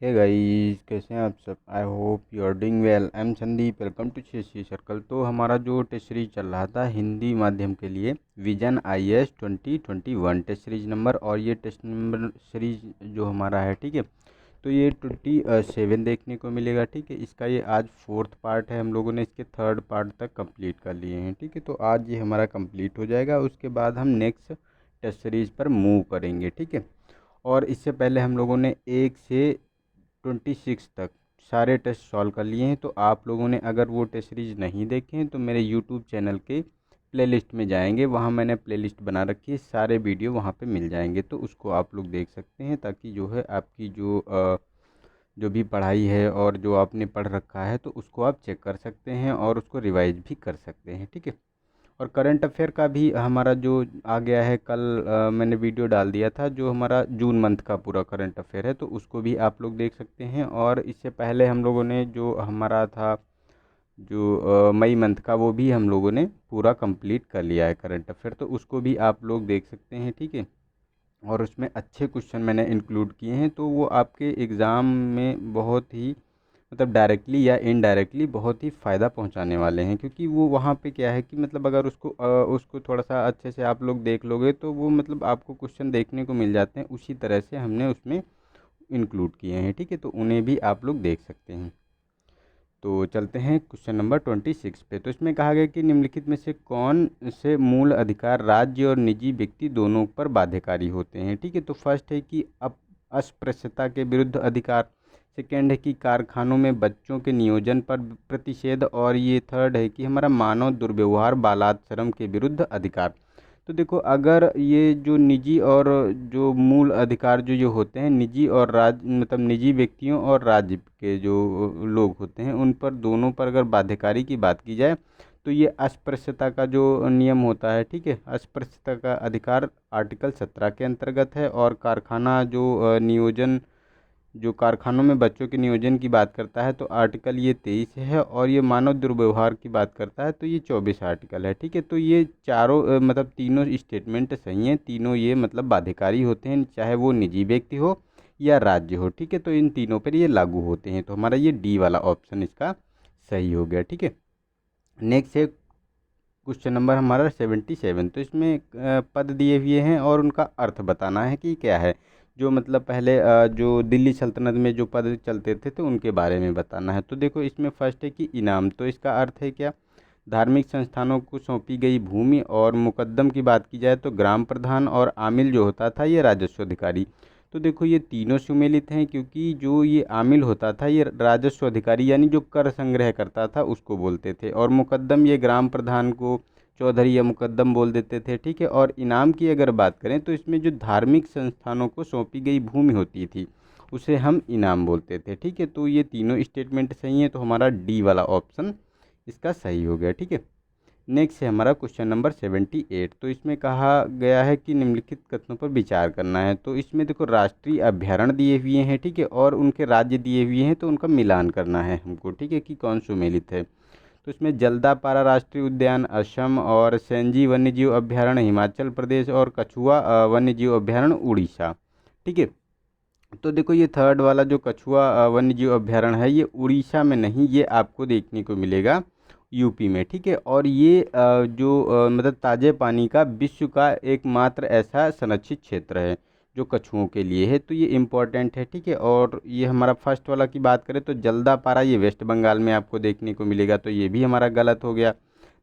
Hey guys, कैसे हैं आप सब। I hope you are doing well. I am Sandeep, welcome to CSC circle. तो हमारा जो टेस्ट सीरीज चल रहा था हिंदी माध्यम के लिए, Vision IAS 2021 test series number, और ये टेस्ट नंबर सीरीज जो हमारा है, ठीक है, तो ये 27 देखने को मिलेगा। ठीक है, इसका ये आज फोर्थ पार्ट है। हम लोगों ने इसके थर्ड पार्ट तक कंप्लीट कर लिए हैं। ठीक है, तो आज ये हमारा कंप्लीट हो जाएगा। उसके बाद हम नेक्स्ट टेस्ट सीरीज पर मूव करेंगे। ठीक है, और इससे पहले हम लोगों ने 1 से 26 तक सारे टेस्ट सॉल्व कर लिए हैं। तो आप लोगों ने अगर वो टेस्ट सीरीज नहीं देखे हैं तो मेरे यूट्यूब चैनल के प्लेलिस्ट में जाएंगे, वहाँ मैंने प्लेलिस्ट बना रखी है, सारे वीडियो वहाँ पे मिल जाएंगे, तो उसको आप लोग देख सकते हैं, ताकि जो है आपकी जो भी पढ़ाई है और जो आपने पढ़ रखा है तो उसको आप चेक कर सकते हैं और उसको रिवाइज भी कर सकते हैं। ठीक है, और करंट अफेयर का भी हमारा जो आ गया है, कल मैंने वीडियो डाल दिया था, जो हमारा जून मंथ का पूरा करंट अफेयर है, तो उसको भी आप लोग देख सकते हैं। और इससे पहले हम लोगों ने जो हमारा था जो मई मंथ का, वो भी हम लोगों ने पूरा कंप्लीट कर लिया है करंट अफेयर, तो उसको भी आप लोग देख सकते हैं। ठीक है, और उसमें अच्छे क्वेश्चन मैंने इंक्लूड किए हैं, तो वो आपके एग्ज़ाम में बहुत ही मतलब डायरेक्टली या इनडायरेक्टली बहुत ही फ़ायदा पहुंचाने वाले हैं। क्योंकि वो वहाँ पे क्या है कि मतलब अगर उसको थोड़ा सा अच्छे से आप लोग देख लोगे तो वो मतलब आपको क्वेश्चन देखने को मिल जाते हैं, उसी तरह से हमने उसमें इंक्लूड किए हैं। ठीक है, तो उन्हें भी आप लोग देख सकते हैं। तो चलते हैं क्वेश्चन नंबर 26 पे। तो इसमें कहा गया कि निम्नलिखित में से कौन से मूल अधिकार राज्य और निजी व्यक्ति दोनों पर बाध्यकारी होते हैं। ठीक है, तो फर्स्ट है कि अस्पृश्यता के विरुद्ध अधिकार, सेकेंड है कि कारखानों में बच्चों के नियोजन पर प्रतिषेध, और ये थर्ड है कि हमारा मानव दुर्व्यवहार बालाश्रम के विरुद्ध अधिकार। तो देखो, अगर ये जो निजी और जो मूल अधिकार जो होते हैं, निजी और राज्य मतलब निजी व्यक्तियों और राज्य के जो लोग होते हैं, उन पर दोनों पर अगर बाध्यकारी की बात की जाए तो ये अस्पृश्यता का जो नियम होता है, ठीक है, अस्पृश्यता का अधिकार आर्टिकल 17 के अंतर्गत है। और कारखाना जो नियोजन, जो कारखानों में बच्चों के नियोजन की बात करता है, तो आर्टिकल ये 23 है। और ये मानव दुर्व्यवहार की बात करता है तो ये 24 आर्टिकल है। ठीक है, तो ये चारों मतलब तीनों स्टेटमेंट सही हैं, तीनों ये मतलब बाध्यकारी होते हैं, चाहे वो निजी व्यक्ति हो या राज्य हो। ठीक है, तो इन तीनों पर ये लागू होते हैं। तो हमारा ये डी वाला ऑप्शन इसका सही हो गया। ठीक है, नेक्स्ट है क्वेश्चन नंबर हमारा 77। तो इसमें पद दिए हुए हैं और उनका अर्थ बताना है कि क्या है। जो मतलब पहले जो दिल्ली सल्तनत में जो पद चलते थे तो उनके बारे में बताना है। तो देखो, इसमें फर्स्ट है कि इनाम, तो इसका अर्थ है क्या, धार्मिक संस्थानों को सौंपी गई भूमि। और मुकद्दम की बात की जाए तो ग्राम प्रधान, और आमिल जो होता था ये राजस्व अधिकारी। तो देखो, ये तीनों सुमेलित हैं, क्योंकि जो ये आमिल होता था ये राजस्व अधिकारी यानी जो कर संग्रह करता था उसको बोलते थे, और मुकद्दम ये ग्राम प्रधान को चौधरी या मुकद्दम बोल देते थे। ठीक है, और इनाम की अगर बात करें तो इसमें जो धार्मिक संस्थानों को सौंपी गई भूमि होती थी उसे हम इनाम बोलते थे। ठीक है, तो ये तीनों स्टेटमेंट सही है, तो हमारा डी वाला ऑप्शन इसका सही हो गया। ठीक है, नेक्स्ट है हमारा क्वेश्चन नंबर 78। तो इसमें कहा गया है कि निम्नलिखित कथनों पर विचार करना है। तो इसमें देखो, राष्ट्रीय अभ्यारण्य दिए हुए हैं, ठीक है, और उनके राज्य दिए हुए हैं, तो उनका मिलान करना है हमको। ठीक है, कि कौन सुमेलित है। तो इसमें जल्दापारा राष्ट्रीय उद्यान असम, और सेंजी वन्यजीव अभ्यारण्य हिमाचल प्रदेश, और कछुआ वन्यजीव अभ्यारण्य उड़ीसा। ठीक है, तो देखो, ये थर्ड वाला जो कछुआ वन्यजीव अभ्यारण्य है ये उड़ीसा में नहीं, ये आपको देखने को मिलेगा यूपी में। ठीक है, और ये जो मतलब ताजे पानी का विश्व का एकमात्र ऐसा संरक्षित क्षेत्र है जो कछुओं के लिए है, तो ये इम्पोर्टेंट है। ठीक है, और ये हमारा फर्स्ट वाला की बात करें तो जल्दापारा ये वेस्ट बंगाल में आपको देखने को मिलेगा, तो ये भी हमारा गलत हो गया।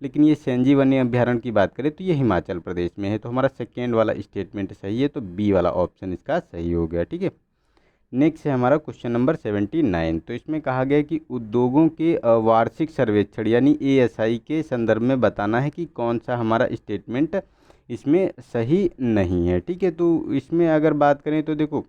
लेकिन ये सेंजी वन्य अभ्यारण्य की बात करें तो ये हिमाचल प्रदेश में है, तो हमारा सेकेंड वाला स्टेटमेंट सही है, तो बी वाला ऑप्शन इसका सही हो गया। ठीक है, नेक्स्ट है हमारा क्वेश्चन नंबर 79। तो इसमें कहा गया है कि उद्योगों के वार्षिक सर्वेक्षण यानी एएसआई के संदर्भ में बताना है कि कौन सा हमारा स्टेटमेंट इसमें सही नहीं है। ठीक है, तो इसमें अगर बात करें तो देखो,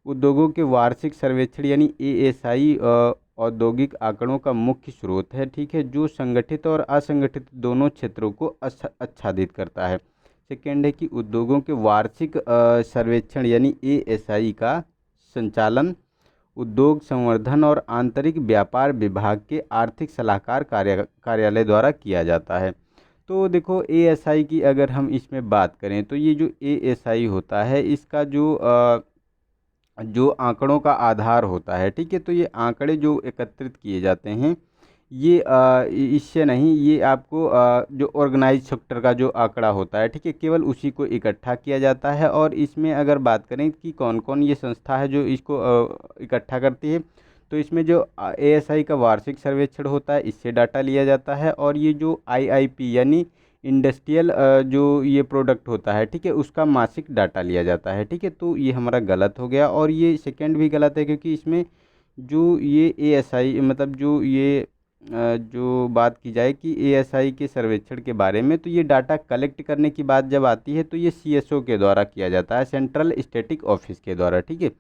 उद्योगों के वार्षिक सर्वेक्षण यानी एएसआई औद्योगिक आंकड़ों का मुख्य स्रोत है। ठीक है, जो संगठित और असंगठित दोनों क्षेत्रों को आच्छादित करता है। सेकेंड है कि उद्योगों के वार्षिक सर्वेक्षण यानी एएसआई का संचालन उद्योग संवर्धन और आंतरिक व्यापार विभाग के आर्थिक सलाहकार कार्यालय द्वारा किया जाता है। तो देखो, एएसआई की अगर हम इसमें बात करें तो ये जो एएसआई होता है इसका जो जो आंकड़ों का आधार होता है, ठीक है। तो ये आंकड़े जो एकत्रित किए जाते हैं, ये इससे नहीं, ये आपको जो ऑर्गेनाइज सेक्टर का जो आंकड़ा होता है, ठीक है, केवल उसी को इकट्ठा किया जाता है। और इसमें अगर बात करें कि कौन कौन ये संस्था है जो इसको इकट्ठा करती है, तो इसमें जो ASI का वार्षिक सर्वेक्षण होता है, इससे डाटा लिया जाता है। और ये जो IIP यानी इंडस्ट्रियल जो ये प्रोडक्ट होता है, ठीक है, उसका मासिक डाटा लिया जाता है, ठीक है। तो ये हमारा गलत हो गया। और ये सेकंड भी गलत है, क्योंकि इसमें जो ये ASI मतलब जो ये जो बात की जाए कि ASI के सर्वेक्षण के बारे में, तो ये डाटा कलेक्ट करने की बात जब आती है तो ये CSO के द्वारा किया जाता है, सेंट्रल स्टैटिक ऑफिस के द्वारा, ठीक है।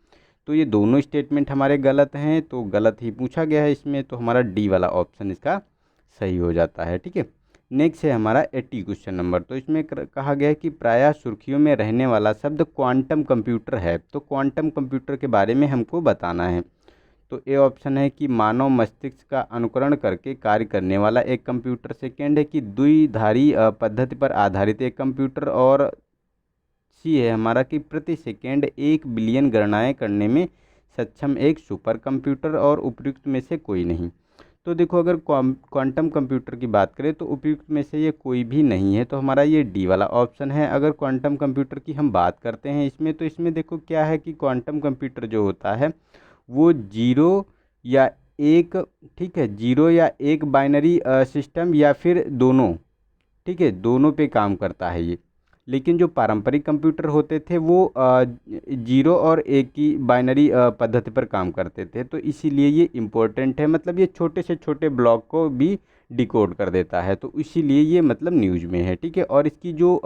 तो ये दोनों स्टेटमेंट हमारे गलत हैं, तो गलत ही पूछा गया है इसमें, तो हमारा डी वाला ऑप्शन इसका सही हो जाता है, ठीक है। नेक्स्ट है हमारा 80 क्वेश्चन नंबर। तो इसमें कहा गया है कि प्रायः सुर्खियों में रहने वाला शब्द क्वांटम कंप्यूटर है। तो क्वांटम कंप्यूटर के बारे में हमको बताना है। तो ए ऑप्शन है कि मानव मस्तिष्क का अनुकरण करके कार्य करने वाला एक कंप्यूटर। सेकेंड है कि द्विधारी पद्धति पर आधारित एक कंप्यूटर। और सी है हमारा कि प्रति सेकेंड 1 बिलियन गणनाएं करने में सक्षम एक सुपर कंप्यूटर। और उपयुक्त में से कोई नहीं। तो देखो, अगर क्वांटम कंप्यूटर की बात करें तो उपयुक्त में से ये कोई भी नहीं है, तो हमारा ये डी वाला ऑप्शन है। अगर क्वांटम कंप्यूटर की हम बात करते हैं इसमें, तो इसमें देखो क्या है कि क्वांटम कंप्यूटर जो होता है वो जीरो या एक, ठीक है, जीरो या एक बाइनरी सिस्टम या फिर दोनों, ठीक है, दोनों पे काम करता है ये। लेकिन जो पारंपरिक कंप्यूटर होते थे वो जीरो और एक की बाइनरी पद्धति पर काम करते थे। तो इसीलिए ये इम्पोर्टेंट है, मतलब ये छोटे से छोटे ब्लॉक को भी डिकोड कर देता है, तो इसीलिए ये मतलब न्यूज में है, ठीक है। और इसकी जो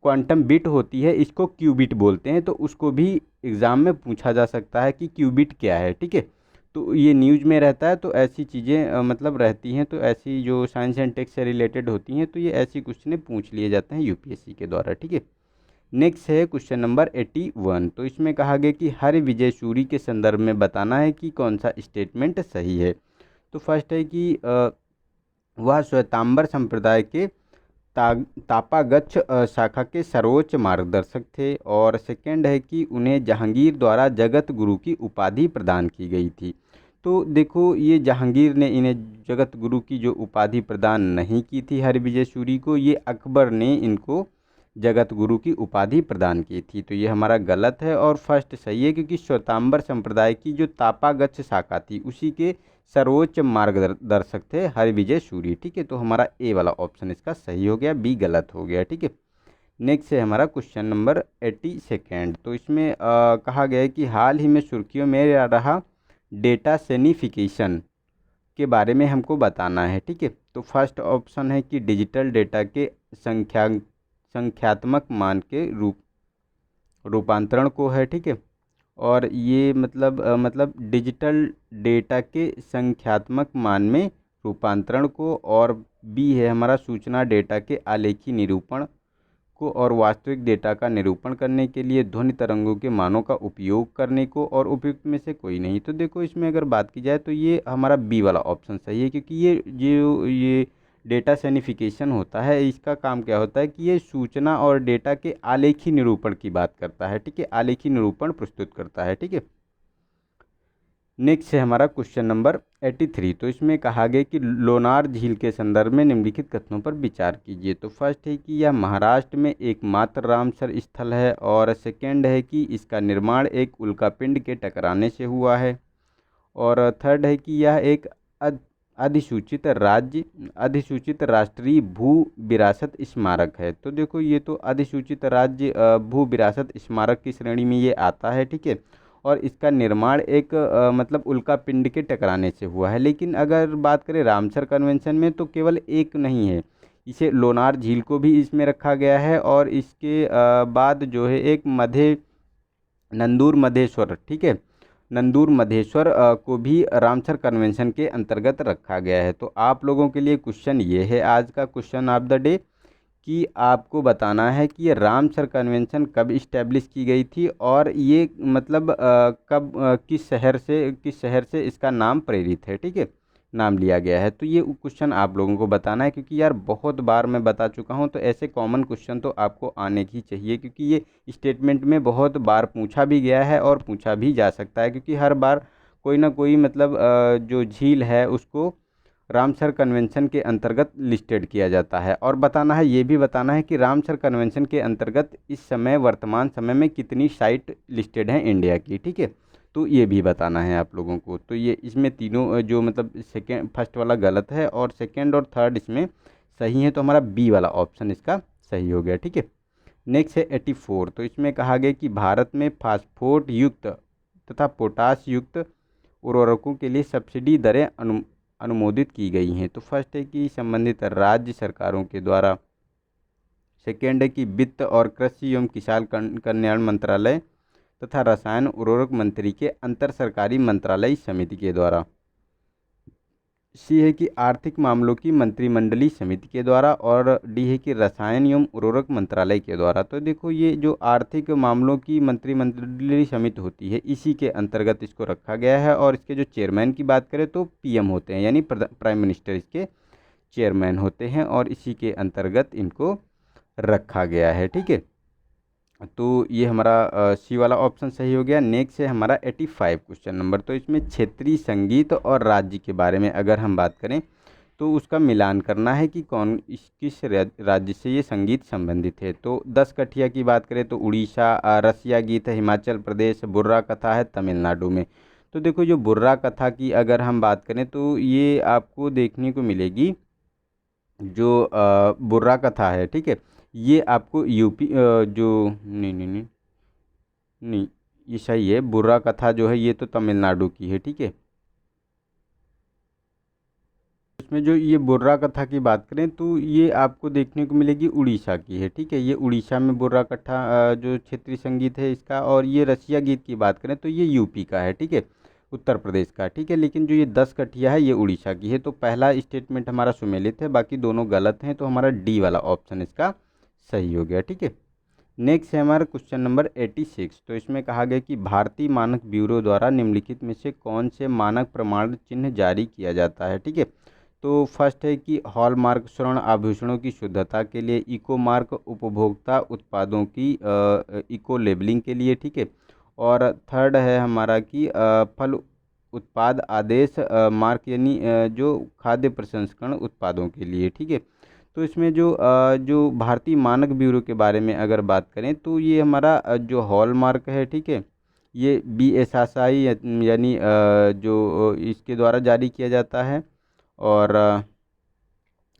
क्वांटम बिट होती है, इसको क्यूबिट बोलते हैं, तो उसको भी एग्ज़ाम में पूछा जा सकता है कि क्यूबिट क्या है, ठीक है। तो ये न्यूज में रहता है, तो ऐसी चीज़ें मतलब रहती हैं, तो ऐसी जो साइंस एंड टेक से रिलेटेड होती हैं, तो ये ऐसी क्वेश्चन पूछ लिए जाते हैं UPSC के द्वारा, ठीक है। नेक्स्ट है क्वेश्चन नंबर 81। तो इसमें कहा गया कि हरि विजय सूरी के संदर्भ में बताना है कि कौन सा स्टेटमेंट सही है। तो फर्स्ट है कि वह श्वेतांबर संप्रदाय के तापागच्छ शाखा के सर्वोच्च मार्गदर्शक थे। और सेकंड है कि उन्हें जहांगीर द्वारा जगत गुरु की उपाधि प्रदान की गई थी। तो देखो, ये जहांगीर ने इन्हें जगत गुरु की जो उपाधि प्रदान नहीं की थी हरिविजय सूरी को, ये अकबर ने इनको जगत गुरु की उपाधि प्रदान की थी। तो ये हमारा गलत है। और फर्स्ट सही है, क्योंकि श्वेतांबर संप्रदाय की जो तापागच्छ शाखा थी उसी के सर्वोच्च मार्गदर्शक थे हरिविजय सूरी, ठीक है। तो हमारा ए वाला ऑप्शन इसका सही हो गया, बी गलत हो गया, ठीक है। नेक्स्ट है हमारा क्वेश्चन नंबर 82। तो इसमें कहा गया है कि हाल ही में सुर्खियों में रहा डेटा सैनिफिकेशन के बारे में हमको बताना है, ठीक है। तो फर्स्ट ऑप्शन है कि डिजिटल डेटा के संख्यात्मक मान के रूपांतरण को है, ठीक है। और ये मतलब डिजिटल डेटा के संख्यात्मक मान में रूपांतरण को। और बी है हमारा सूचना डेटा के आलेखी निरूपण को और वास्तविक डेटा का निरूपण करने के लिए ध्वनि तरंगों के मानों का उपयोग करने को। और उपयुक्त में से कोई नहीं। तो देखो, इसमें अगर बात की जाए तो ये हमारा बी वाला ऑप्शन सही है, क्योंकि ये डेटा सैनिफिकेशन होता है, इसका काम क्या होता है कि ये सूचना और डेटा के आलेखी निरूपण की बात करता है, ठीक है, आलेखी निरूपण प्रस्तुत करता है, ठीक है। नेक्स्ट है हमारा क्वेश्चन नंबर 83। तो इसमें कहा गया कि लोनार झील के संदर्भ में निम्नलिखित कथनों पर विचार कीजिए। तो फर्स्ट है कि यह महाराष्ट्र में एकमात्र रामसर स्थल है। और सेकंड है कि इसका निर्माण एक उल्कापिंड के टकराने से हुआ है। और थर्ड है कि यह एक अधिसूचित राष्ट्रीय भू विरासत स्मारक है। तो देखो, ये तो अधिसूचित राज्य भू विरासत स्मारक की श्रेणी में ये आता है, ठीक है। और इसका निर्माण एक मतलब उल्कापिंड के टकराने से हुआ है। लेकिन अगर बात करें रामसर कन्वेंशन में, तो केवल एक नहीं है, इसे लोनार झील को भी इसमें रखा गया है। और इसके बाद जो है एक नंदूर मधेश्वर, ठीक है, नंदूर मधेश्वर को भी रामसर कन्वेंशन के अंतर्गत रखा गया है। तो आप लोगों के लिए क्वेश्चन ये है आज का क्वेश्चन ऑफ द डे, कि आपको बताना है कि ये रामसर कन्वेंशन कब इस्टेब्लिश की गई थी। और ये मतलब कब किस शहर से इसका नाम प्रेरित है, ठीक है। नाम लिया गया है। तो ये क्वेश्चन आप लोगों को बताना है, क्योंकि यार बहुत बार मैं बता चुका हूँ, तो ऐसे कॉमन क्वेश्चन तो आपको आने ही चाहिए, क्योंकि ये स्टेटमेंट में बहुत बार पूछा भी गया है और पूछा भी जा सकता है, क्योंकि हर बार कोई ना कोई मतलब जो झील है उसको रामसर कन्वेंशन के अंतर्गत लिस्टेड किया जाता है। और बताना है, ये भी बताना है कि रामसर कन्वेंशन के अंतर्गत इस समय वर्तमान समय में कितनी साइट लिस्टेड हैं इंडिया की, ठीक है। तो ये भी बताना है आप लोगों को। तो ये इसमें तीनों जो मतलब सेकेंड फर्स्ट वाला गलत है और सेकेंड और थर्ड इसमें सही है, तो हमारा बी वाला ऑप्शन इसका सही हो गया, ठीक है। नेक्स्ट है 84। तो इसमें कहा गया कि भारत में फास्फोट युक्त तथा पोटाश युक्त उर्वरकों के लिए सब्सिडी दरें अनुमोदित की गई हैं। तो फर्स्ट है कि संबंधित राज्य सरकारों के द्वारा, सेकेंड है कि वित्त और कृषि एवं किसान कल्याण मंत्रालय तथा रसायन उर्वरक मंत्री के अंतर सरकारी मंत्रालय समिति के द्वारा, सी है कि आर्थिक मामलों की मंत्रिमंडलीय समिति के द्वारा, और डी है कि रसायन एवं उर्वरक मंत्रालय के द्वारा। तो देखो ये जो आर्थिक मामलों की मंत्रिमंडलीय समिति होती है इसी के अंतर्गत इसको रखा गया है। और इसके जो चेयरमैन की बात करें तो पीएम होते हैं, यानी प्राइम मिनिस्टर इसके चेयरमैन होते हैं, और इसी के अंतर्गत इनको रखा गया है, ठीक है। तो ये हमारा सी वाला ऑप्शन सही हो गया। नेक्स्ट है हमारा 85 क्वेश्चन नंबर। तो इसमें क्षेत्रीय संगीत और राज्य के बारे में अगर हम बात करें तो उसका मिलान करना है कि कौन किस राज्य से ये संगीत संबंधित है। तो 10 कठिया की बात करें तो उड़ीसा, रसिया गीत है हिमाचल प्रदेश, बुर्रा कथा है तमिलनाडु में। तो देखो जो बुर्रा कथा की अगर हम बात करें तो ये आपको देखने को मिलेगी, जो बुर्रा कथा है, ठीक है, ये आपको यूपी जो नहीं नहीं नहीं नहीं ये सही है, बुर्रा कथा जो है ये तो तमिलनाडु की है, ठीक है। इसमें जो ये बुर्रा कथा की बात करें तो ये आपको देखने को मिलेगी उड़ीसा की है, ठीक है। ये उड़ीसा में बुर्रा कथा जो क्षेत्रीय संगीत है इसका, और ये रसिया गीत की बात करें तो ये यूपी का है, ठीक है, उत्तर प्रदेश का, ठीक है। लेकिन जो ये 10 कठिया है ये उड़ीसा की है। तो पहला स्टेटमेंट हमारा सुमेलित है, बाकी दोनों गलत हैं, तो हमारा डी वाला ऑप्शन इसका सही हो गया, ठीक है। नेक्स्ट है हमारा क्वेश्चन नंबर 86। तो इसमें कहा गया कि भारतीय मानक ब्यूरो द्वारा निम्नलिखित में से कौन से मानक प्रमाण चिन्ह जारी किया जाता है, ठीक है। तो फर्स्ट है कि हॉलमार्क स्वर्ण आभूषणों की शुद्धता के लिए, इको मार्क उपभोक्ता उत्पादों की इको लेबलिंग के लिए, ठीक है। और थर्ड है हमारा कि फल उत्पाद आदेश मार्क, यानी जो खाद्य प्रसंस्करण उत्पादों के लिए, ठीक है। तो इसमें जो भारतीय मानक ब्यूरो के बारे में अगर बात करें तो ये हमारा जो हॉलमार्क है, ठीक है, ये BSI यानी जो इसके द्वारा जारी किया जाता है। और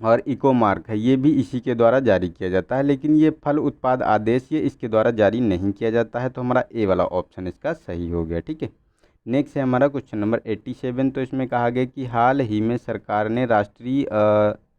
और इको मार्क है ये भी इसी के द्वारा जारी किया जाता है, लेकिन ये फल उत्पाद आदेश ये इसके द्वारा जारी नहीं किया जाता है। तो हमारा ए वाला ऑप्शन इसका सही हो गया, ठीक है। नेक्स्ट है हमारा क्वेश्चन नंबर 87। तो इसमें कहा गया कि हाल ही में सरकार ने राष्ट्रीय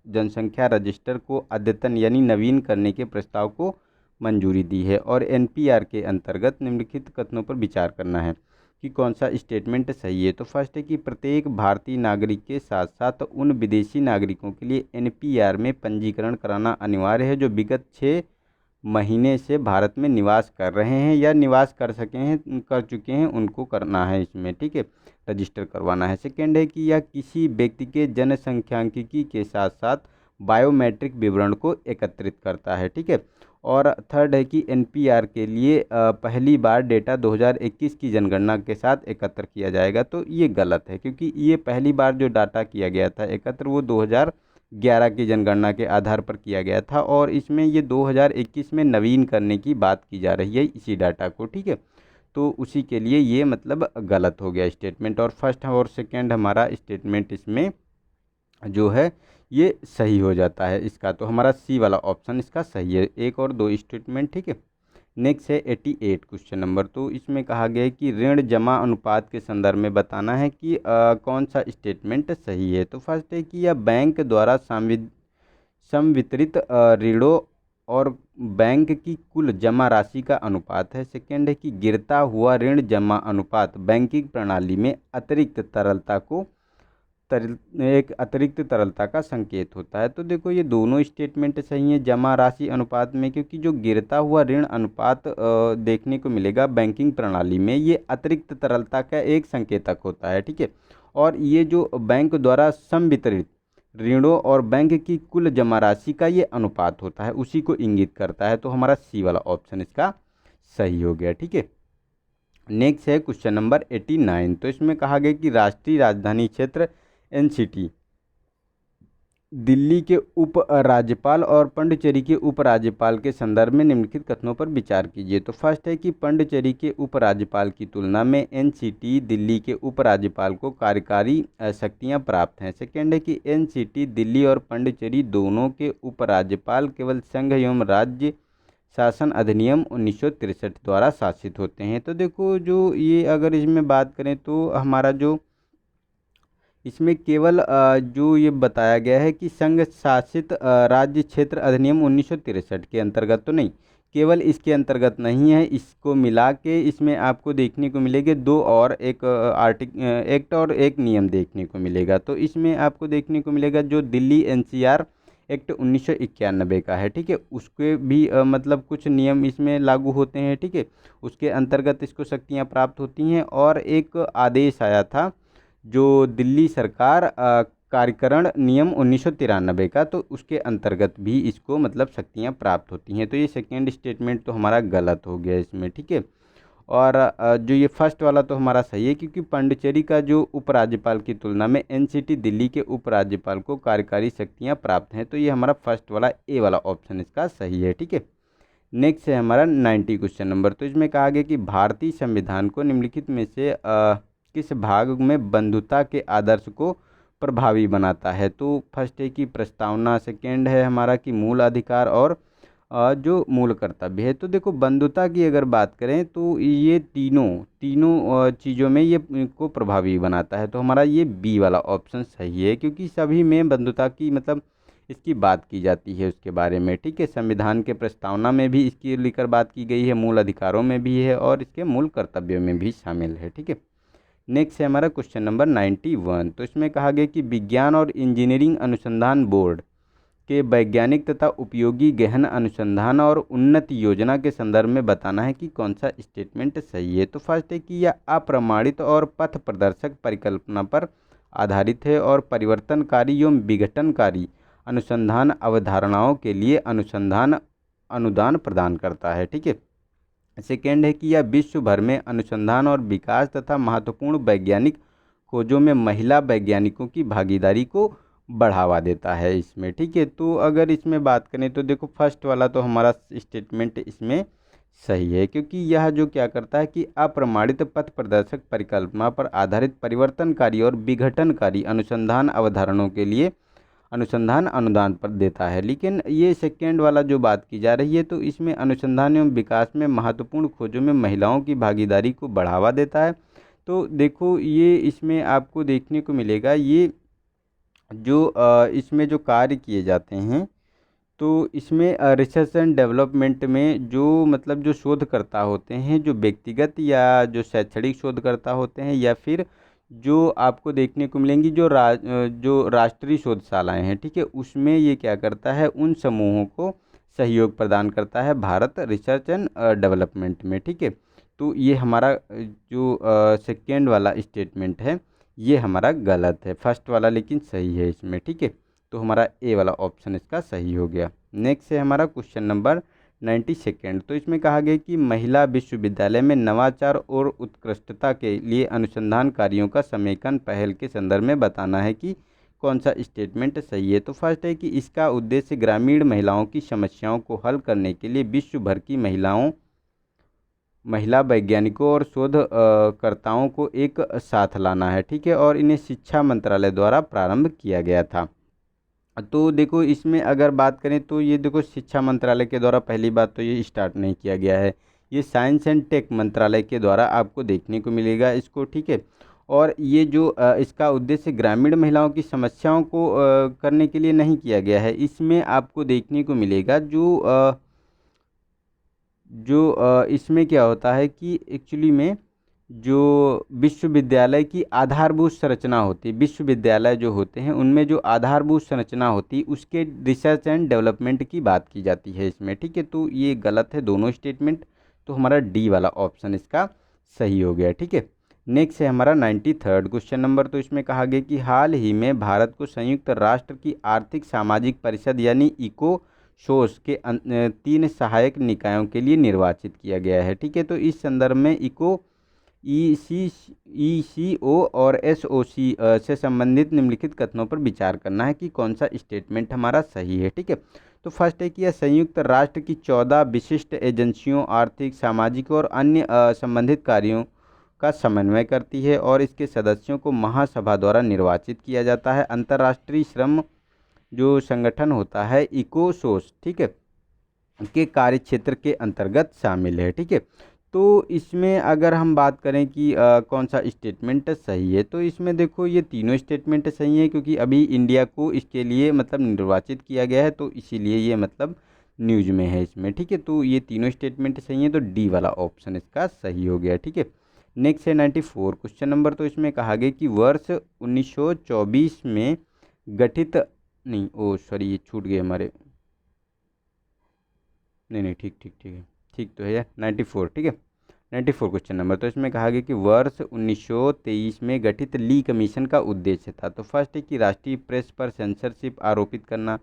जनसंख्या रजिस्टर को अद्यतन यानी नवीन करने के प्रस्ताव को मंजूरी दी है, और NPR के अंतर्गत निम्नलिखित कथनों पर विचार करना है कि कौन सा स्टेटमेंट सही है। तो फर्स्ट है कि प्रत्येक भारतीय नागरिक के साथ साथ उन विदेशी नागरिकों के लिए NPR में पंजीकरण कराना अनिवार्य है जो विगत 6 महीने से भारत में निवास कर रहे हैं या निवास कर चुके हैं, उनको करना है इसमें, ठीक है, रजिस्टर करवाना है। सेकेंड है कि यह किसी व्यक्ति के जनसंख्यांकिकी के साथ साथ बायोमेट्रिक विवरण को एकत्रित करता है, ठीक है। और थर्ड है कि NPR के लिए पहली बार डेटा 2021 की जनगणना के साथ एकत्र किया जाएगा। तो ये गलत है, क्योंकि ये पहली बार जो डाटा किया गया था एकत्र वो 2011 की जनगणना के आधार पर किया गया था, और इसमें ये 2021 में नवीन करने की बात की जा रही है इसी डाटा को, ठीक है। तो उसी के लिए ये मतलब गलत हो गया स्टेटमेंट, और फर्स्ट और सेकेंड हमारा स्टेटमेंट इसमें जो है ये सही हो जाता है इसका। तो हमारा सी वाला ऑप्शन इसका सही है, एक और दो स्टेटमेंट, ठीक है। नेक्स्ट है 88 क्वेश्चन नंबर। तो इसमें कहा गया है कि ऋण जमा अनुपात के संदर्भ में बताना है कि कौन सा स्टेटमेंट सही है। तो फर्स्ट है कि यह बैंक द्वारा संवितरित ऋणों और बैंक की कुल जमा राशि का अनुपात है। सेकेंड है कि गिरता हुआ ऋण जमा अनुपात बैंकिंग प्रणाली में एक अतिरिक्त तरलता का संकेत होता है। तो देखो ये दोनों स्टेटमेंट सही हैं जमा राशि अनुपात में, क्योंकि जो गिरता हुआ ऋण अनुपात देखने को मिलेगा बैंकिंग प्रणाली में, ये अतिरिक्त तरलता का एक संकेतक होता है, ठीक है। और ये जो बैंक द्वारा संवितरित ऋणों और बैंक की कुल जमा राशि का ये अनुपात होता है, उसी को इंगित करता है। तो हमारा सी वाला ऑप्शन इसका सही हो गया। ठीक है, नेक्स्ट है क्वेश्चन नंबर 89। तो इसमें कहा गया कि राष्ट्रीय राजधानी क्षेत्र एनसीटी दिल्ली के उप राज्यपाल और पौंडीचेरी के उपराज्यपाल के संदर्भ में निम्नलिखित कथनों पर विचार कीजिए। तो फर्स्ट है कि पौंडीचेरी के उपराज्यपाल की तुलना में एनसीटी दिल्ली के उपराज्यपाल को कार्यकारी शक्तियां प्राप्त हैं। सेकेंड है कि एनसीटी दिल्ली और पौंडीचेरी दोनों के उपराज्यपाल केवल संघ एवं राज्य शासन अधिनियम 1963 द्वारा शासित होते हैं। तो देखो जो ये अगर इसमें बात करें तो हमारा जो इसमें केवल जो ये बताया गया है कि संघ शासित राज्य क्षेत्र अधिनियम 1963 के अंतर्गत तो नहीं, केवल इसके अंतर्गत नहीं है, इसको मिला के इसमें आपको देखने को मिलेगा दो और एक एक्ट और एक नियम देखने को मिलेगा। तो इसमें आपको देखने को मिलेगा जो दिल्ली एनसीआर एक्ट 1991 का है। ठीक है, उसके भी मतलब कुछ नियम इसमें लागू होते हैं। ठीक है, उसके अंतर्गत इसको शक्तियाँ प्राप्त होती हैं। और एक आदेश आया था जो दिल्ली सरकार कार्यकरण नियम 1993 का, तो उसके अंतर्गत भी इसको मतलब शक्तियाँ प्राप्त होती हैं। तो ये सेकेंड स्टेटमेंट तो हमारा गलत हो गया इसमें। ठीक है, और जो ये फर्स्ट वाला तो हमारा सही है, क्योंकि पौंडीचेरी का जो उपराज्यपाल की तुलना में एनसीटी दिल्ली के उपराज्यपाल को कार्यकारी शक्तियाँ प्राप्त हैं। तो ये हमारा फर्स्ट वाला ए वाला ऑप्शन इसका सही है। ठीक है, नेक्स्ट है हमारा 90 क्वेश्चन नंबर। तो इसमें कहा गया कि भारतीय संविधान को निम्नलिखित में से किस भाग में बंधुता के आदर्श को प्रभावी बनाता है। तो फर्स्ट है कि प्रस्तावना, सेकेंड है हमारा कि मूल अधिकार, और जो मूल कर्तव्य है। तो देखो बंधुता की अगर बात करें तो ये तीनों चीज़ों में ये को प्रभावी बनाता है। तो हमारा ये बी वाला ऑप्शन सही है, क्योंकि सभी में बंधुता की मतलब इसकी बात की जाती है उसके बारे में। ठीक है, संविधान के प्रस्तावना में भी इसकी लेकर बात की गई है, मूल अधिकारों में भी है और इसके मूल कर्तव्यों में भी शामिल है। ठीक है, नेक्स्ट है हमारा क्वेश्चन नंबर 91। तो इसमें कहा गया कि विज्ञान और इंजीनियरिंग अनुसंधान बोर्ड के वैज्ञानिक तथा उपयोगी गहन अनुसंधान और उन्नति योजना के संदर्भ में बताना है कि कौन सा स्टेटमेंट सही है। तो फर्स्ट है कि यह अप्रमाणित और पथ प्रदर्शक परिकल्पना पर आधारित है और परिवर्तनकारी एवं विघटनकारी अनुसंधान अवधारणाओं के लिए अनुसंधान अनुदान प्रदान करता है। ठीक है, सेकेंड है कि यह विश्व भर में अनुसंधान और विकास तथा महत्वपूर्ण वैज्ञानिक खोजों में महिला वैज्ञानिकों की भागीदारी को बढ़ावा देता है इसमें। ठीक है, तो अगर इसमें बात करें तो देखो फर्स्ट वाला तो हमारा स्टेटमेंट इसमें सही है, क्योंकि यह जो क्या करता है कि अप्रमाणित पथ प्रदर्शक परिकल्पना पर आधारित परिवर्तनकारी और विघटनकारी अनुसंधान अवधारणाओं के लिए अनुसंधान अनुदान पर देता है। लेकिन ये सेकेंड वाला जो बात की जा रही है तो इसमें अनुसंधान एवं विकास में महत्वपूर्ण खोजों में महिलाओं की भागीदारी को बढ़ावा देता है। तो देखो ये इसमें आपको देखने को मिलेगा ये जो इसमें जो कार्य किए जाते हैं तो इसमें रिसर्च एंड डेवलपमेंट में जो मतलब जो शोधकर्ता होते हैं, जो व्यक्तिगत या जो शैक्षणिक शोधकर्ता होते हैं, या फिर जो आपको देखने को मिलेंगी जो राष्ट्रीय शोधशालाएं हैं। ठीक है, उसमें ये क्या करता है, उन समूहों को सहयोग प्रदान करता है भारत रिसर्च एंड डेवलपमेंट में। ठीक है, तो ये हमारा जो सेकेंड वाला स्टेटमेंट है ये हमारा गलत है, फर्स्ट वाला लेकिन सही है इसमें। ठीक है, तो हमारा ए वाला ऑप्शन इसका सही हो गया। नेक्स्ट है हमारा क्वेश्चन नंबर 92। तो इसमें कहा गया कि महिला विश्वविद्यालय में नवाचार और उत्कृष्टता के लिए अनुसंधान कार्यों का समेकन पहल के संदर्भ में बताना है कि कौन सा स्टेटमेंट सही है। तो फर्स्ट है कि इसका उद्देश्य ग्रामीण महिलाओं की समस्याओं को हल करने के लिए विश्व भर की महिला वैज्ञानिकों और शोधकर्ताओं को एक साथ लाना है। ठीक है, और इन्हें शिक्षा मंत्रालय द्वारा प्रारंभ किया गया था। तो देखो इसमें अगर बात करें तो ये देखो शिक्षा मंत्रालय के द्वारा पहली बात तो ये स्टार्ट नहीं किया गया है, ये साइंस एंड टेक मंत्रालय के द्वारा आपको देखने को मिलेगा इसको। ठीक है, और ये जो इसका उद्देश्य ग्रामीण महिलाओं की समस्याओं को करने के लिए नहीं किया गया है। इसमें आपको देखने को मिलेगा जो इसमें क्या होता है कि एक्चुअली में जो विश्वविद्यालय की आधारभूत संरचना होती है, विश्वविद्यालय जो होते हैं उनमें जो आधारभूत संरचना होती है उसके रिसर्च एंड डेवलपमेंट की बात की जाती है इसमें। ठीक है, तो ये गलत है दोनों स्टेटमेंट, तो हमारा डी वाला ऑप्शन इसका सही हो गया। ठीक है, नेक्स्ट है हमारा 93rd क्वेश्चन नंबर। तो इसमें कहा गया कि हाल ही में भारत को संयुक्त राष्ट्र की आर्थिक सामाजिक परिषद यानी इकोसोस के 3 सहायक निकायों के लिए निर्वाचित किया गया है। ठीक है, तो इस संदर्भ में ईसीओ और एसओसी से संबंधित निम्नलिखित कथनों पर विचार करना है कि कौन सा स्टेटमेंट हमारा सही है। ठीक है, तो फर्स्ट है कि यह संयुक्त राष्ट्र की 14 विशिष्ट एजेंसियों, आर्थिक, सामाजिक और अन्य संबंधित कार्यों का समन्वय करती है और इसके सदस्यों को महासभा द्वारा निर्वाचित किया जाता है। अंतर्राष्ट्रीय श्रम जो संगठन होता है इकोसोस, ठीक है, के कार्य क्षेत्र के अंतर्गत शामिल है। ठीक है, तो इसमें अगर हम बात करें कि कौन सा स्टेटमेंट सही है, तो इसमें देखो ये तीनों स्टेटमेंट सही है, क्योंकि अभी इंडिया को इसके लिए मतलब निर्वाचित किया गया है, तो इसीलिए ये मतलब न्यूज में है इसमें। ठीक है, तो ये तीनों स्टेटमेंट सही है, तो डी वाला ऑप्शन इसका सही हो गया। ठीक है, नेक्स्ट है 94 क्वेश्चन नंबर। तो इसमें कहा गया कि वर्ष 1924 में गठित, नहीं ओ सॉरी ये छूट गए हमारे, नहीं ठीक ठीक ठीक है, ठीक तो है यार 94। ठीक है, 94 क्वेश्चन नंबर। तो इसमें कहा गया कि वर्ष 1923 में गठित ली कमीशन का उद्देश्य था। तो फर्स्ट है कि राष्ट्रीय प्रेस पर सेंसरशिप आरोपित करना।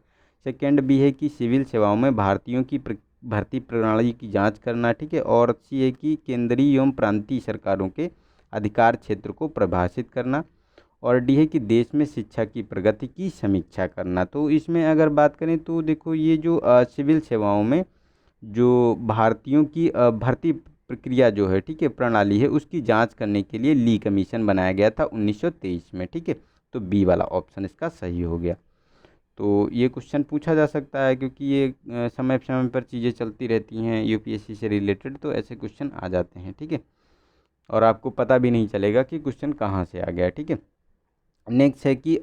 सेकंड बी है कि सिविल सेवाओं में भारतीयों की भर्ती प्रणाली की जांच करना। ठीक है, और सी है कि केंद्रीय एवं प्रांतीय सरकारों के अधिकार क्षेत्र को परिभाषित करना। और डी है कि देश में शिक्षा की प्रगति की समीक्षा करना। तो इसमें अगर बात करें तो देखो ये जो सिविल सेवाओं में जो भारतीयों की भर्ती प्रक्रिया जो है, ठीक है, प्रणाली है, उसकी जांच करने के लिए ली कमीशन बनाया गया था 1923 में। ठीक है, तो बी वाला ऑप्शन इसका सही हो गया। तो ये क्वेश्चन पूछा जा सकता है, क्योंकि ये समय समय पर चीज़ें चलती रहती हैं यूपीएससी से रिलेटेड, तो ऐसे क्वेश्चन आ जाते हैं। ठीक है, और आपको पता भी नहीं चलेगा कि क्वेश्चन कहाँ से आ गया। ठीक है, नेक्स्ट है कि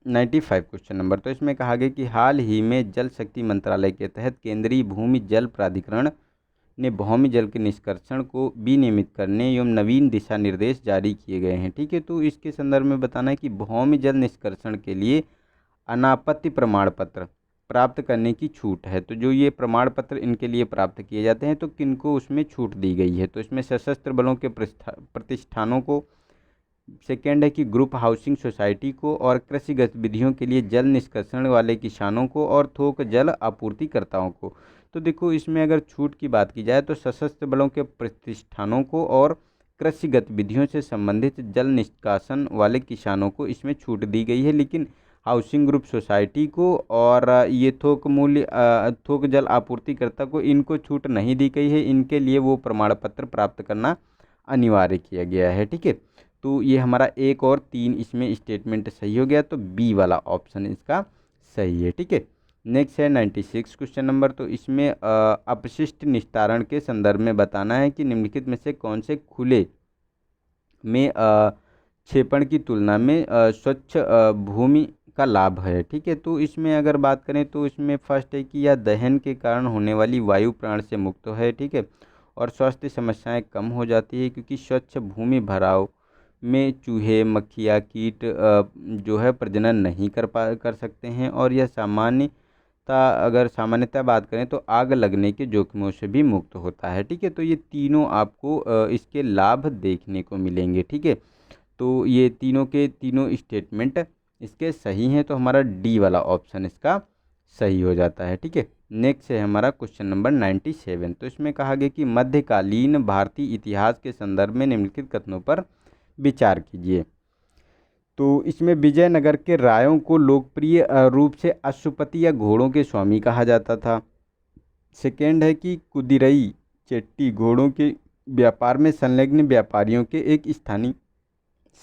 95 क्वेश्चन नंबर। तो इसमें कहा गया कि हाल ही में जल शक्ति मंत्रालय के तहत केंद्रीय भूमि जल प्राधिकरण ने भौमी जल के निष्कर्षण को विनियमित करने एवं नवीन दिशा निर्देश जारी किए गए हैं। ठीक है, तो इसके संदर्भ में बताना है कि भौमी जल निष्कर्षण के लिए अनापत्ति प्रमाण पत्र प्राप्त करने की छूट है। तो जो ये प्रमाण पत्र इनके लिए प्राप्त किए जाते हैं, तो किनको उसमें छूट दी गई है, तो इसमें सशस्त्र बलों के प्रतिष्ठानों को, सेकेंड है कि ग्रुप हाउसिंग सोसाइटी को, और कृषि गतिविधियों के लिए जल निष्कर्षण वाले किसानों को, और थोक जल आपूर्तिकर्ताओं को। तो देखो इसमें अगर छूट की बात की जाए तो सशस्त्र बलों के प्रतिष्ठानों को और कृषि गतिविधियों से संबंधित जल निष्कासन वाले किसानों को इसमें छूट दी गई है, लेकिन हाउसिंग ग्रुप सोसाइटी को और ये थोक जल आपूर्तिकर्ता को इनको छूट नहीं दी गई है। इनके लिए वो प्रमाण पत्र प्राप्त करना अनिवार्य किया गया है। ठीक है, तो ये हमारा 1 और 3 इसमें स्टेटमेंट सही हो गया, तो बी वाला ऑप्शन इसका सही है। ठीक है, नेक्स्ट है 96 क्वेश्चन नंबर। तो इसमें अपशिष्ट निस्तारण के संदर्भ में बताना है कि निम्नलिखित में से कौन से खुले में क्षेपण की तुलना में स्वच्छ भूमि का लाभ है। ठीक है, तो इसमें अगर बात करें तो इसमें फर्स्ट है कि यह दहन के कारण होने वाली वायु प्राण से मुक्त है। ठीक है, और स्वास्थ्य समस्याएं कम हो जाती है, क्योंकि स्वच्छ भूमि भराव में चूहे, मक्खियाँ, कीट जो है प्रजनन नहीं कर सकते हैं, और यह सामान्यतः बात करें तो आग लगने के जोखिमों से भी मुक्त होता है। ठीक है, तो ये तीनों आपको इसके लाभ देखने को मिलेंगे। ठीक है, तो ये तीनों के तीनों स्टेटमेंट इसके सही हैं, तो हमारा डी वाला ऑप्शन इसका सही हो जाता है। ठीक है, नेक्स्ट है हमारा क्वेश्चन नंबर 97। तो इसमें कहा गया कि मध्यकालीन भारतीय इतिहास के संदर्भ में निम्नलिखित कथनों पर विचार कीजिए। तो इसमें विजयनगर के रायों को लोकप्रिय रूप से अश्वपति या घोड़ों के स्वामी कहा जाता था। सेकेंड है कि कुदिरई चेट्टी घोड़ों के व्यापार में संलग्न व्यापारियों के एक स्थानीय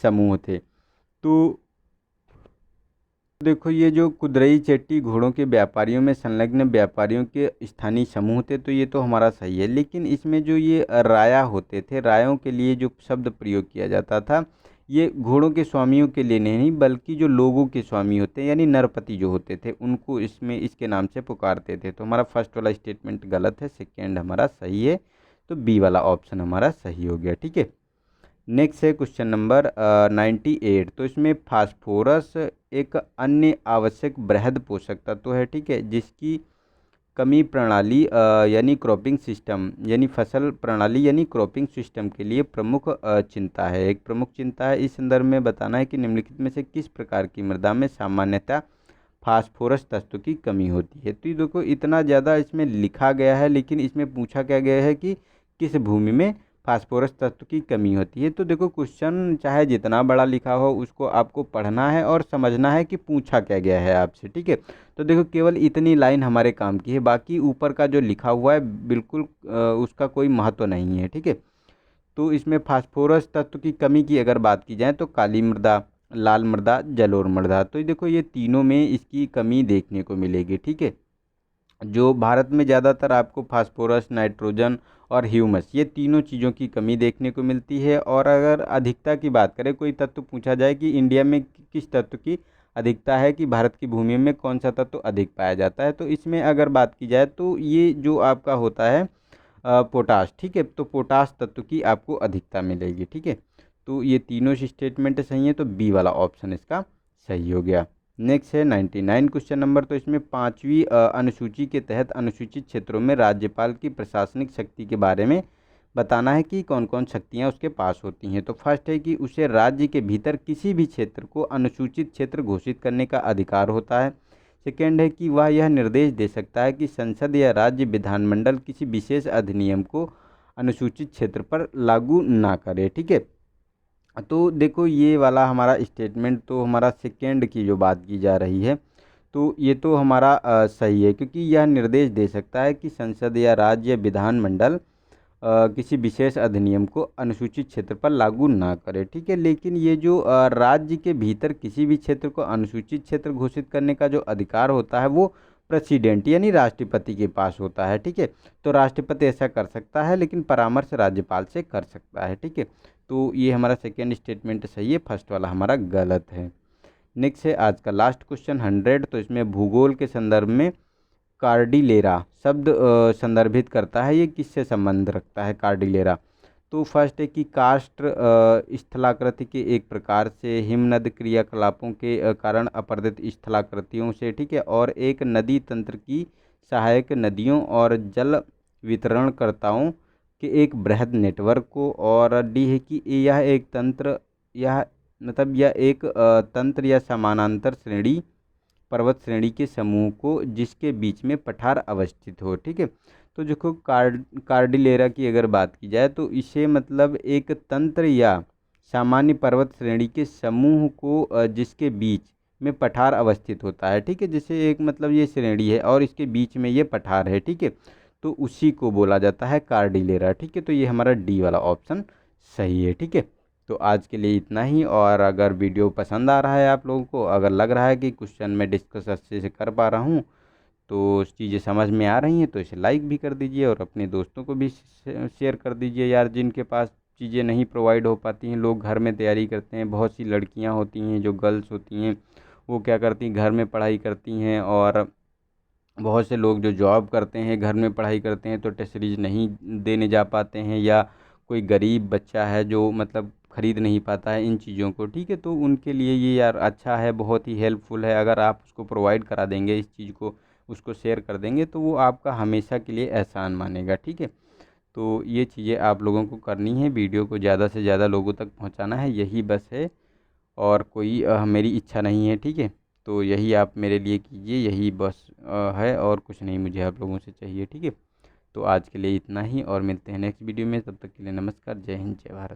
समूह थे। तो देखो ये जो कुदरई चेट्टी घोड़ों के व्यापारियों में संलग्न व्यापारियों के स्थानीय समूह थे, तो ये तो हमारा सही है, लेकिन इसमें जो ये राया होते थे, रायों के लिए जो शब्द प्रयोग किया जाता था, ये घोड़ों के स्वामियों के लिए नहीं, बल्कि जो लोगों के स्वामी होते हैं यानी नरपति जो होते थे, उनको इसमें इसके नाम से पुकारते थे। तो हमारा फर्स्ट वाला स्टेटमेंट गलत है, सेकेंड हमारा सही है, तो बी वाला ऑप्शन हमारा सही हो गया। ठीक है, नेक्स्ट है क्वेश्चन नंबर 98। तो इसमें फास्फोरस एक अन्य आवश्यक बृहद पोषक तत्व है। ठीक है, जिसकी कमी प्रणाली यानी क्रॉपिंग सिस्टम यानी फसल प्रणाली यानी क्रॉपिंग सिस्टम के लिए प्रमुख चिंता है। एक प्रमुख चिंता है। इस संदर्भ में बताना है कि निम्नलिखित में से किस प्रकार की मृदा में सामान्यतः फास्फोरस तत्व की कमी होती है। तो ये देखो इतना ज़्यादा इसमें लिखा गया है, लेकिन इसमें पूछा क्या गया है कि किस भूमि में फास्फोरस तत्व की कमी होती है। तो देखो क्वेश्चन चाहे जितना बड़ा लिखा हो उसको आपको पढ़ना है और समझना है कि पूछा क्या गया है आपसे, ठीक है। तो देखो केवल इतनी लाइन हमारे काम की है, बाकी ऊपर का जो लिखा हुआ है बिल्कुल उसका कोई महत्व नहीं है, ठीक है। तो इसमें फास्फोरस तत्व की कमी की अगर बात की जाए तो काली मृदा, लाल मृदा, जलोढ़ मृदा, तो देखो ये तीनों में इसकी कमी देखने को मिलेगी, ठीक है। जो भारत में ज़्यादातर आपको फास्फोरस, नाइट्रोजन और ह्यूमस ये तीनों चीज़ों की कमी देखने को मिलती है। और अगर अधिकता की बात करें, कोई तत्व पूछा जाए कि इंडिया में किस तत्व की अधिकता है, कि भारत की भूमि में कौन सा तत्व अधिक पाया जाता है, तो इसमें अगर बात की जाए तो ये जो आपका होता है पोटाश, ठीक है। तो पोटाश तत्व की आपको अधिकता मिलेगी, ठीक है। तो ये तीनों स्टेटमेंट सही है, तो बी वाला ऑप्शन इसका सही हो गया। नेक्स्ट है 99 क्वेश्चन नंबर। तो इसमें 5वीं अनुसूची के तहत अनुसूचित क्षेत्रों में राज्यपाल की प्रशासनिक शक्ति के बारे में बताना है कि कौन कौन शक्तियां उसके पास होती हैं। तो फर्स्ट है कि उसे राज्य के भीतर किसी भी क्षेत्र को अनुसूचित क्षेत्र घोषित करने का अधिकार होता है। सेकेंड है कि वह यह निर्देश दे सकता है कि संसद या राज्य विधानमंडल किसी विशेष अधिनियम को अनुसूचित क्षेत्र पर लागू ना करे, ठीक है। तो देखो ये वाला हमारा स्टेटमेंट तो हमारा सेकेंड की जो बात की जा रही है, तो ये तो हमारा सही है, क्योंकि यह निर्देश दे सकता है कि संसद या राज्य या विधानमंडल किसी विशेष अधिनियम को अनुसूचित क्षेत्र पर लागू ना करे, ठीक है। लेकिन ये जो राज्य के भीतर किसी भी क्षेत्र को अनुसूचित क्षेत्र घोषित करने का जो अधिकार होता है वो प्रेसिडेंट यानी राष्ट्रपति के पास होता है, ठीक है। तो राष्ट्रपति ऐसा कर सकता है, लेकिन परामर्श राज्यपाल से कर सकता है, ठीक है। तो ये हमारा सेकेंड स्टेटमेंट सही है, फर्स्ट वाला हमारा गलत है। नेक्स्ट है आज का लास्ट क्वेश्चन 100। तो इसमें भूगोल के संदर्भ में कार्डिलेरा शब्द संदर्भित करता है, ये किससे संबंध रखता है कार्डिलेरा। तो फर्स्ट है कि कास्ट स्थलाकृति के एक प्रकार से, हिमनद क्रियाकलापों के कारण अपरदित स्थलाकृतियों से, ठीक है। और एक नदी तंत्र की सहायक नदियों और जल वितरणकर्ताओं के एक बृहद नेटवर्क को। और डी है कि यह एक तंत्र, यह मतलब यह एक तंत्र या समानांतर श्रेणी, पर्वत श्रेणी के समूह को जिसके बीच में पठार अवस्थित हो, ठीक है। तो देखो कार्डिलेरा की अगर बात की जाए तो इसे मतलब एक तंत्र या सामान्य पर्वत श्रेणी के समूह को जिसके बीच में पठार अवस्थित होता है, ठीक है। जैसे एक मतलब ये श्रेणी है और इसके बीच में ये पठार है, ठीक है। तो उसी को बोला जाता है कार्डिलेरा, ठीक है। तो ये हमारा डी वाला ऑप्शन सही है, ठीक है। तो आज के लिए इतना ही। और अगर वीडियो पसंद आ रहा है आप लोगों को, अगर लग रहा है कि क्वेश्चन में डिस्कस अच्छे से कर पा रहा हूँ, तो चीज़ें समझ में आ रही हैं, तो इसे लाइक भी कर दीजिए और अपने दोस्तों को भी शेयर कर दीजिए यार, जिनके पास चीज़ें नहीं प्रोवाइड हो पाती हैं। लोग घर में तैयारी करते हैं, बहुत सी लड़कियां होती हैं जो गर्ल्स होती हैं, वो क्या करती हैं घर में पढ़ाई करती हैं। और बहुत से लोग जो जॉब करते हैं घर में पढ़ाई करते हैं, तो टेस्ट सीरीज नहीं देने जा पाते हैं, या कोई गरीब बच्चा है जो मतलब ख़रीद नहीं पाता है इन चीज़ों को, ठीक है। तो उनके लिए ये यार अच्छा है, बहुत ही हेल्पफुल है। अगर आप उसको प्रोवाइड करा देंगे इस चीज़ को, उसको शेयर कर देंगे, तो वो आपका हमेशा के लिए एहसान मानेगा, ठीक है। तो ये चीज़ें आप लोगों को करनी है, वीडियो को ज़्यादा से ज़्यादा लोगों तक पहुंचाना है, यही बस है। और कोई मेरी इच्छा नहीं है, ठीक है। तो यही आप मेरे लिए कीजिए, यही बस है, और कुछ नहीं मुझे आप लोगों से चाहिए, ठीक है। तो आज के लिए इतना ही और मिलते हैं नेक्स्ट वीडियो में। तब तक के लिए नमस्कार, जय हिंद, जय भारत।